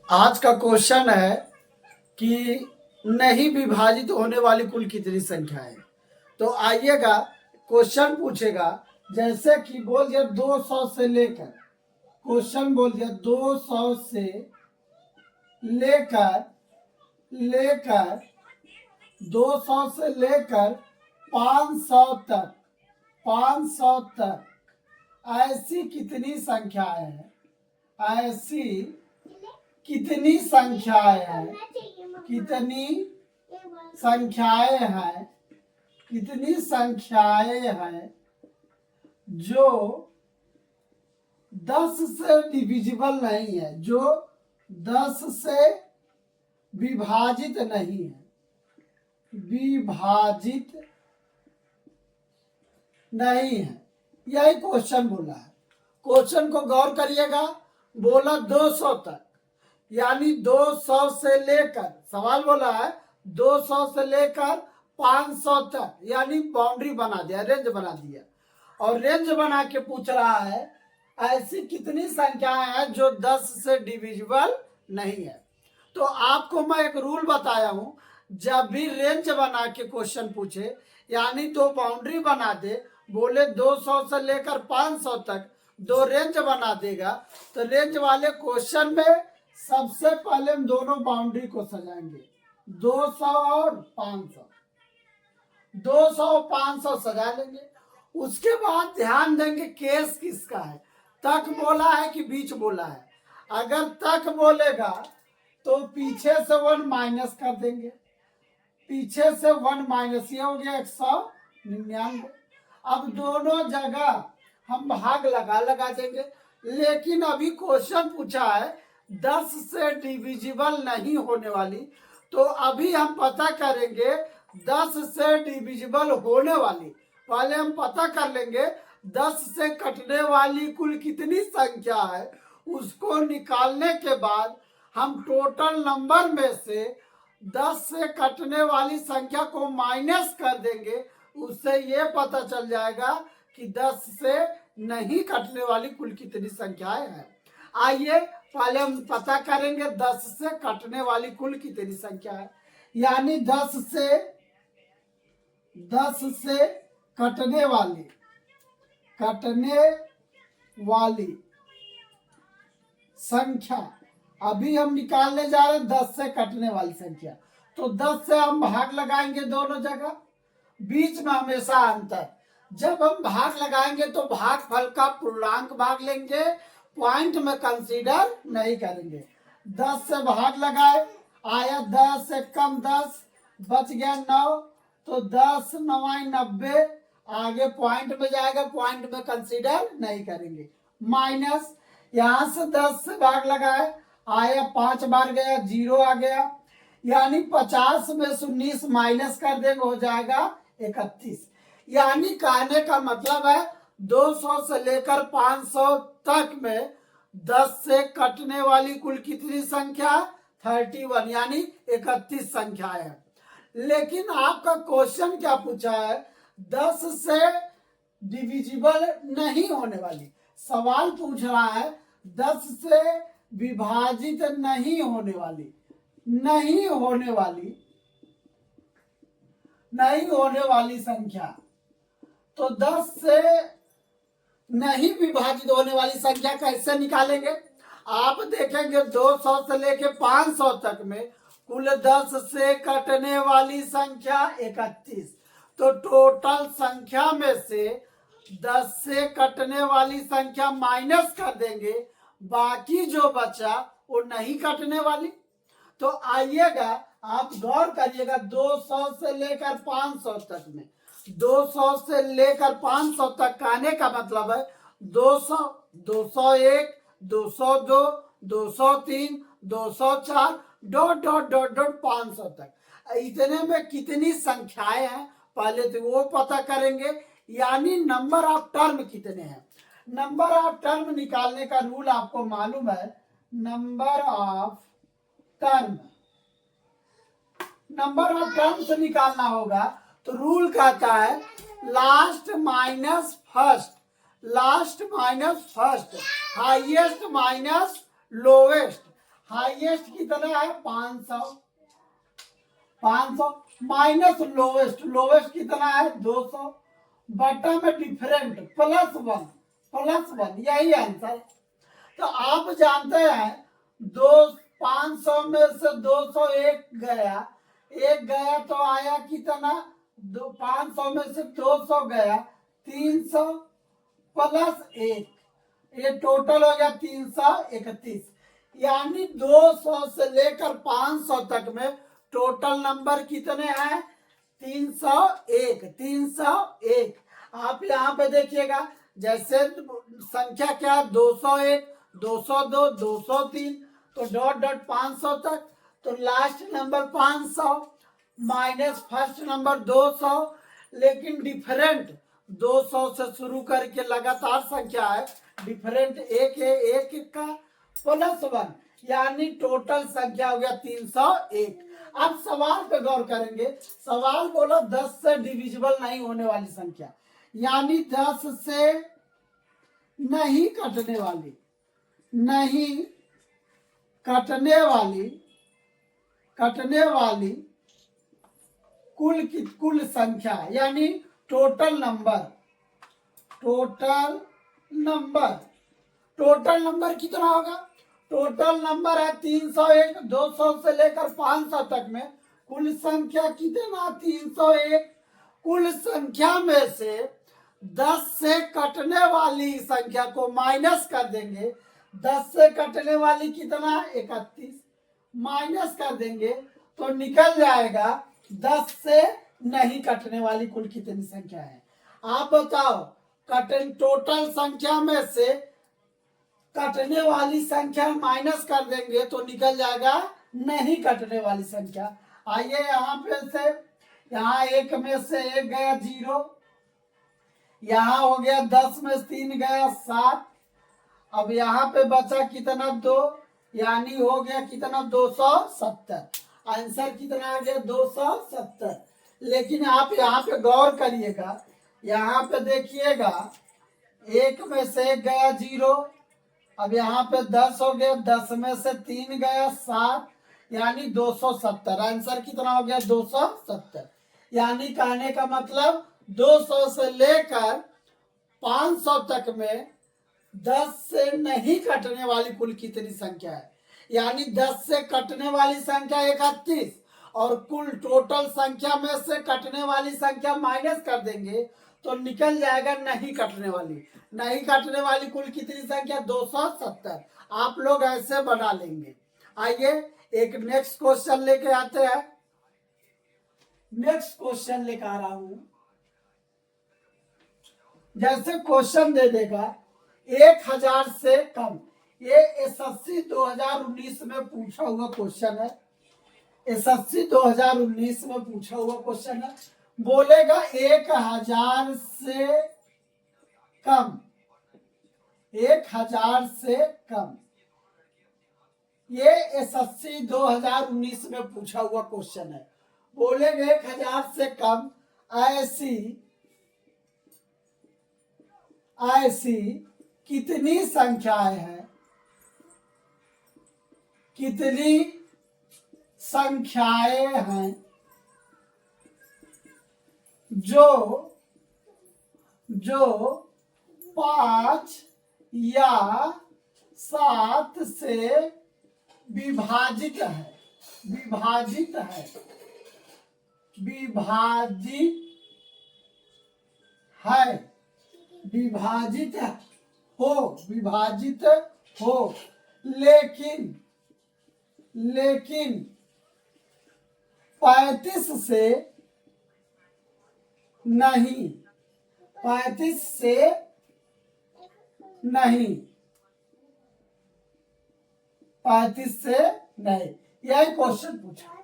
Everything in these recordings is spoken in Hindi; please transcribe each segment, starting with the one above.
आज का क्वेश्चन है कि नहीं विभाजित होने वाली कुल कितनी संख्या है। तो आइएगा, क्वेश्चन पूछेगा जैसे कि बोल दिया 200 से लेकर, क्वेश्चन बोल दिया 200 से लेकर लेकर 200 से लेकर 500 तक 500 तक ऐसी कितनी संख्याएं हैं, ऐसी कितनी संख्याएं हैं, कितनी संख्याएं हैं, कितनी संख्याएं हैं जो 10 से डिविजिबल नहीं है, जो 10 से विभाजित नहीं है, विभाजित नहीं है। यही क्वेश्चन बोला है। क्वेश्चन को गौर करिएगा। बोला 200 तक, यानी 200 से लेकर, सवाल बोला है 200 से लेकर 500 तक, यानी बाउंड्री बना दिया, रेंज बना दिया। और रेंज बना के पूछ रहा है ऐसी कितनी संख्याएं हैं जो 10 से डिविजिबल नहीं है। तो आपको मैं एक रूल बताया हूं, जब भी रेंज बना के क्वेश्चन पूछे, यानी दो बाउंड्री बना दे, बोले 200 से लेकर 500 तक दो रेंज बना देगा, तो रेंज वाले क्वेश्चन में सबसे पहले हम दोनों बाउंड्री को सजाएंगे, 200 और 500, 200 और 500 सजा लेंगे। उसके बाद ध्यान देंगे केस किसका है, तक बोला है कि बीच बोला है। अगर तक बोलेगा तो पीछे से 1 माइनस कर देंगे, पीछे से 1 माइनस, ये हो गया 199। अब दोनों जगह हम भाग लगा देंगे। लेकिन अभी क्वेश्चन पूछा है 10 से डिविजिबल नहीं होने वाली, तो अभी हम पता करेंगे 10 से डिविजिबल होने वाली। पहले हम पता कर लेंगे 10 से कटने वाली कुल कितनी संख्या है, उसको निकालने के बाद हम टोटल नंबर में से 10 से कटने वाली संख्या को माइनस कर देंगे। उससे ये पता चल जाएगा कि 10 से नहीं कटने वाली कुल कितनी संख्याएं हैं। आइए पहले हम पता करेंगे 10 से कटने वाली कुल कितनी संख्या है। यानी 10 से कटने वाली संख्या अभी हम निकालने जा रहे हैं 10 से कटने वाली संख्या। तो 10 से हम भाग लगाएंगे दोनों जगह, बीच में हमेशा अंतर। जब हम भाग लगाएंगे तो भागफल का पूर्णांक भाग लेंगे, पॉइंट में कंसीडर नहीं करेंगे। 10 से भाग लगाए, आया 10 से कम 10, बच गया 9, तो 10 9 90, आगे पॉइंट में जाएगा, पॉइंट में कंसीडर नहीं करेंगे। माइनस, यहाँ से 10 से भाग लगाए, आया 5 बार गया, 0 आ गया, यानी 50 में से 19 माइनस कर देंगे, हो जाएगा 31। यानी कहने का मतलब है 200 से लेकर 500 तक में 10 से कटने वाली कुल कितनी संख्या, 31, यानी 31 संख्याएं हैं। लेकिन आपका क्वेश्चन क्या पूछा है, 10 से डिविजिबल नहीं होने वाली। सवाल पूछ रहा है 10 से विभाजित नहीं होने वाली संख्या। तो 10 से नहीं विभाजित होने वाली संख्या कैसे निकालेंगे? आप देखेंगे 200 से लेके 500 तक में कुल 10 से कटने वाली संख्या 31। तो टोटल संख्या में से 10 से कटने वाली संख्या माइनस कर देंगे, बाकी जो बचा वो नहीं कटने वाली। तो आइएगा, आप गौर करिएगा, 200 से लेकर 500 तक में, 200 से लेकर 500 तक कहने का मतलब है 200, 201, 202, 203, 204, डॉट डॉट डॉट डॉट 500 तक। इतने में कितनी संख्याएं हैं पहले तो वो पता करेंगे, यानी नंबर ऑफ टर्म कितने हैं। नंबर ऑफ टर्म निकालने का रूल आपको मालूम है, नंबर ऑफ टर्म से निकालना होगा। तो रूल कहता है last minus first, highest minus lowest, highest कितना है 500, 500 माइनस लोवेस्ट, लोवेस्ट कितना है 200, बटा में डिफरेंट +1, +1, यही आंसर। तो आप जानते हैं दो 500 में से 201 गया, एक गया तो आया कितना 500 में से 200 गया 300 +1, ये टोटल हो गया 331। यानी 200 से लेकर 500 तक में टोटल नंबर कितने हैं 301, 301। आप यहाँ पे देखिएगा जैसे संख्या क्या 201, 202, 203, तो डॉट डॉट 500 तक, तो last number 500 minus first number 200, लेकिन डिफरेंट 200 से शुरू करके लगातार संख्या है, डिफरेंट एक है, एक का +1, यानी टोटल संख्या हो गया 301। अब सवाल पे गौर करेंगे। सवाल बोला 10 से डिविजिबल नहीं होने वाली संख्या, यानी 10 से नहीं कटने वाली, नहीं कटने वाली, कटने वाली कुल संख्या, यानी total number, total number, total number कितना होगा, टोटल नंबर है 301, 200 से लेकर 500 तक में कुल संख्या कितना 301। कुल संख्या में से 10 से कटने वाली संख्या को माइनस कर देंगे, 10 से कटने वाली कितना 31, माइनस कर देंगे तो निकल जाएगा 10 से नहीं कटने वाली कुल कितनी संख्या है। आप बताओ टोटल संख्या में से कटने वाली संख्या माइनस कर देंगे तो निकल जाएगा नहीं कटने वाली संख्या। आइए यहाँ पे से, यहाँ एक में से एक गया 0, यहाँ हो गया 10 में 3 गया 7, अब यहाँ पे बचा कितना 2, यानी हो गया कितना 270, आंसर कितना आ गया 270। लेकिन आप यहाँ पे गौर करिएगा, यहाँ पे देखिएगा एक में से एक गया 0, अब यहाँ पे 10 हो गया, 10 में से 3 गया 7, यानी 270, आंसर कितना हो गया 270। यानी कहने का मतलब 200 से लेकर 500 तक में 10 से नहीं कटने वाली कुल कितनी संख्या है, यानी 10 से कटने वाली संख्या 31 और कुल टोटल संख्या में से कटने वाली संख्या माइनस कर देंगे तो निकल जाएगा नहीं कटने वाली। नहीं कटने वाली कुल कितनी संख्या 270। आप लोग ऐसे बना लेंगे। आइए एक नेक्स्ट क्वेश्चन लेके आते हैं। नेक्स्ट क्वेश्चन लेकर आ रहा हूं। जैसे क्वेश्चन दे देगा 1000 से कम, ये SSC 2019 में पूछा हुआ क्वेश्चन है, SSC 2019 में पूछा हुआ क्वेश्चन है। बोलेगा 1000 से कम, 1000 से कम, ये SSC 2019 में पूछा हुआ क्वेश्चन है। बोलेगा 1000 से कम ऐसी ऐसी कितनी संख्याएं हैं, कितनी संख्याएं हैं जो 5 या 7 से विभाजित है, विभाजित है, विभाजित है, विभाजित हो, विभाजित हो, लेकिन 35 से नहीं, 35 से नहीं, 35 से नहीं, यही क्वेश्चन पूछा।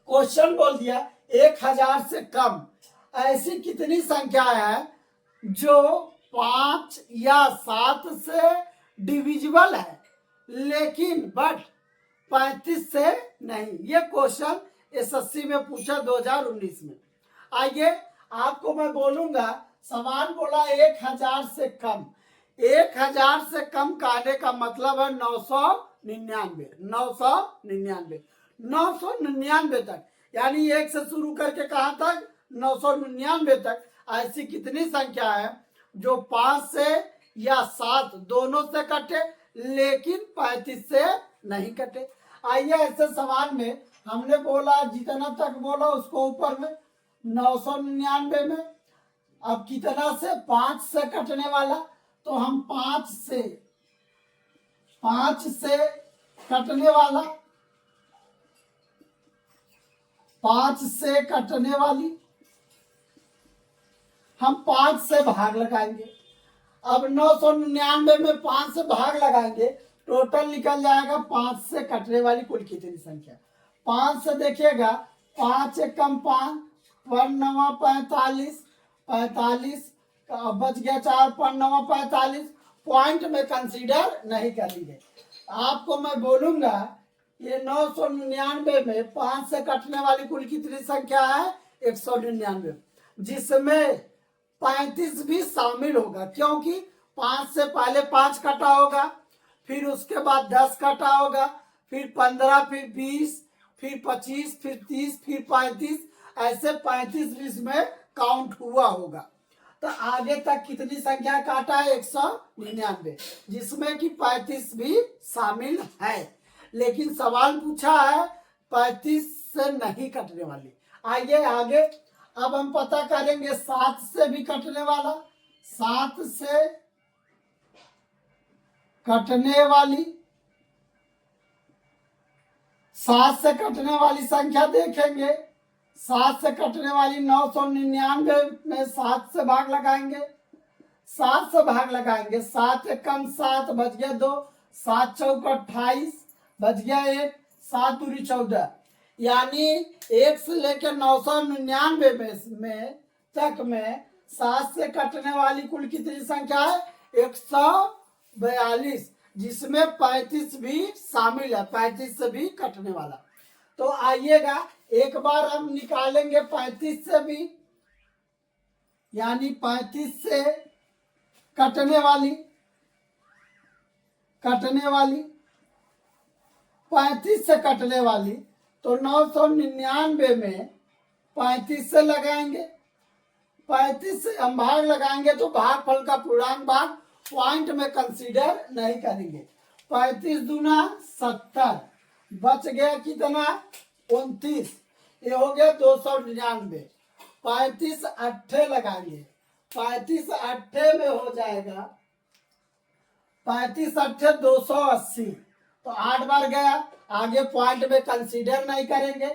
क्वेश्चन बोल दिया 1000 से कम ऐसी कितनी संख्या है जो 5 या 7 से डिविजिबल है लेकिन बट 35 से नहीं। ये क्वेश्चन SSC में पूछा 2019 में। आइए आपको मैं बोलूंगा, सवाल बोला 1000 से कम, 1000 से कम कहने का मतलब है 900 999, 999, 999 तक, यानी 1 से शुरू करके कहाँ तक, 999 तक। ऐसी कितनी संख्या है जो 5 से या 7 दोनों से कटे लेकिन 35 से नहीं कटे। आइए ऐसे सवाल में हमने बोला जितना तक बोला उसको ऊपर में 999 में, अब कितना से, 5 से कटने वाला, तो हम 5 से कटने वाला, 5 से कटने वाली हम 5 से भाग लगाएंगे। अब 999 में 5 से भाग लगाएंगे, टोटल निकल जाएगा 5 से कटने वाली कुल कितनी संख्या। 5 से देखिएगा, 5 एक कम 5, 5 9 45, 45 बच गया 4, 5 9 45, पॉइंट में कंसीडर नहीं करेंगे। आपको मैं बोलूंगा ये 999 में 5 से कटने वाली कुल कितनी संख्या है, 199, जिसमें 35 भी शामिल होगा, क्योंकि 5 से पहले 5 कटा होगा, फिर उसके बाद 10 कटा होगा, फिर 15, फिर 20, फिर 25, फिर 30, फिर 35, ऐसे 35 भी इसमें काउंट हुआ होगा। तो आगे तक कितनी संख्या काटा है, 199, जिसमें कि 35 भी शामिल है। लेकिन सवाल पूछा है 35 से नहीं कटने वाली। आइए आगे, अब हम पता करेंगे 7 से भी कटने वाला, 7 से कटने वाली, 7 से कटने वाली संख्या देखेंगे। 7 से कटने वाली 999 में 7 से भाग लगाएंगे, 7 से भाग लगाएंगे, 7 एक कम 7 बच गया 2, 7 चौक 28 बच गया 1, 7 दूरी 14, यानी 1 से लेकर 999 में तक में 7 से कटने वाली कुल कितनी संख्या है, 142, जिसमें 35 भी शामिल है, 35 से भी कटने वाला। तो आइएगा एक बार हम निकालेंगे 35 से भी, यानी 35 से कटने वाली 35 से कटने वाली, तो 999 में 35 से लगाएंगे, 35 से हम भाग लगाएंगे तो भागफल का पूर्णांक भाग पॉइंट में कंसीडर नहीं करेंगे। 35 दूना 70, बच गया कितना, 29, ये हो गया 299। 35 अट्ठे लगाएंगे, 35 अट्ठे में हो जाएगा, 35 अट्ठे 280, तो 8 बार गया, आगे पॉइंट में कंसीडर नहीं करेंगे।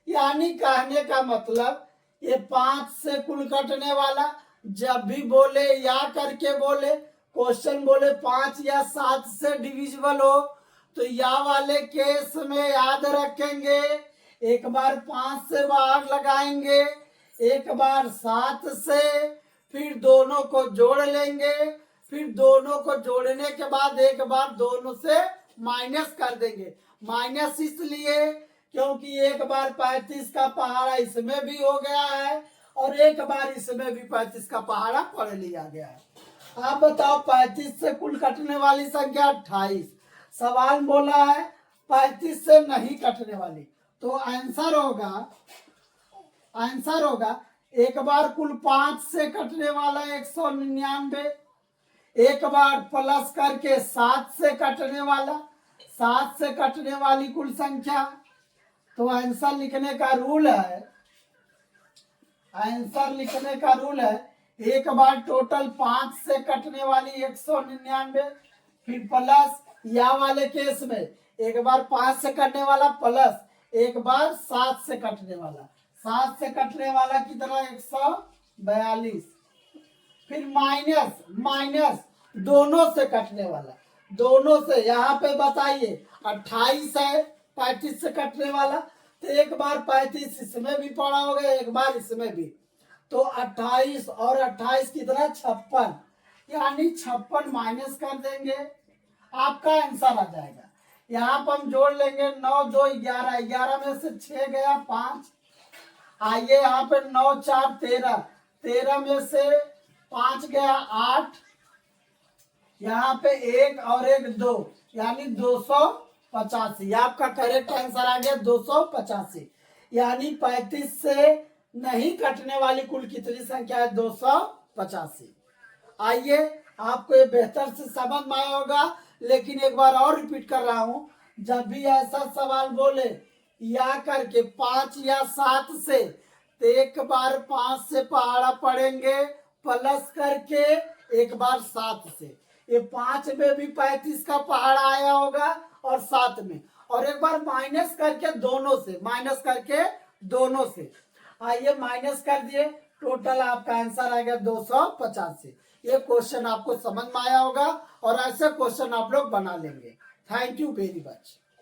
यानी कहने का मतलब ये 5 से कुल कटने वाला जब भी बोले या करके बोले, क्वेश्चन बोले 5 या 7 से डिविजिबल हो, तो या वाले केस में याद रखेंगे, एक बार 5 से भाग लगाएंगे, एक बार 7 से, फिर दोनों को जोड़ लेंगे, फिर दोनों को जोड़ने के बाद एक बार दोनों से माइनस कर देंगे। माइनस इसलिए क्योंकि एक बार 35 का पहाड़ा इसमें भी हो गया है और एक बार इसमें भी 35 का पहाड़ा पढ़ लिया गया है। आप बताओ 35 से कुल कटने वाली संख्या 28। सवाल बोला है 35 से नहीं कटने वाली, तो आंसर होगा एक बार कुल 5 से कटने वाला 199, एक बार प्लस करके 7 से कटने वाला, 7 से कटने वाली कुल संख्या। तो आंसर लिखने का रूल है, एक बार टोटल 5 से कटने वाली 199, फिर प्लस या वाले केस में एक बार 5 से कटने वाला प्लस एक बार 7 से कटने वाला, 7 से कटने वाला कितना 142, फिर माइनस दोनों से कटने वाला, दोनों से यहाँ पे बताइए 28 है 35 से कटने वाला, तो एक बार 35 इसमें भी पड़ा होगा, एक बार इसमें भी, तो 28 और 28 कितना 56, यानी 56 माइनस कर देंगे, आपका आंसर आ जाएगा। यहाँ पर हम जोड़ लेंगे 9 2 11, 11 में से 6 गया 5, आइए यहाँ पे 9 4 13, 13 में से 5 गया 8, यहाँ पे 1 और 1 2, यानी 85। आपका करेक्ट आंसर आ गया 285। यानी 35 से नहीं कटने वाली कुल कितनी संख्या है? 285। आइए, आपको ये बेहतर से समझ में आया होगा, लेकिन एक बार और रिपीट कर रहा हूं। जब भी ऐसा सवाल बोले या करके 5 या 7 से, तो एक बार 5 से पहाड़ा पढ़ेंगे प्लस करके, एक बार 7 से। ये 5 में भी 35 का पहाड़ा आया होगा और 7 में, और एक बार माइनस करके दोनों से, माइनस करके दोनों से। आइए माइनस कर दिए, टोटल आपका आंसर आ गया 285। ये क्वेश्चन आपको समझ में आया होगा और ऐसे क्वेश्चन आप लोग बना लेंगे। Thank you very much.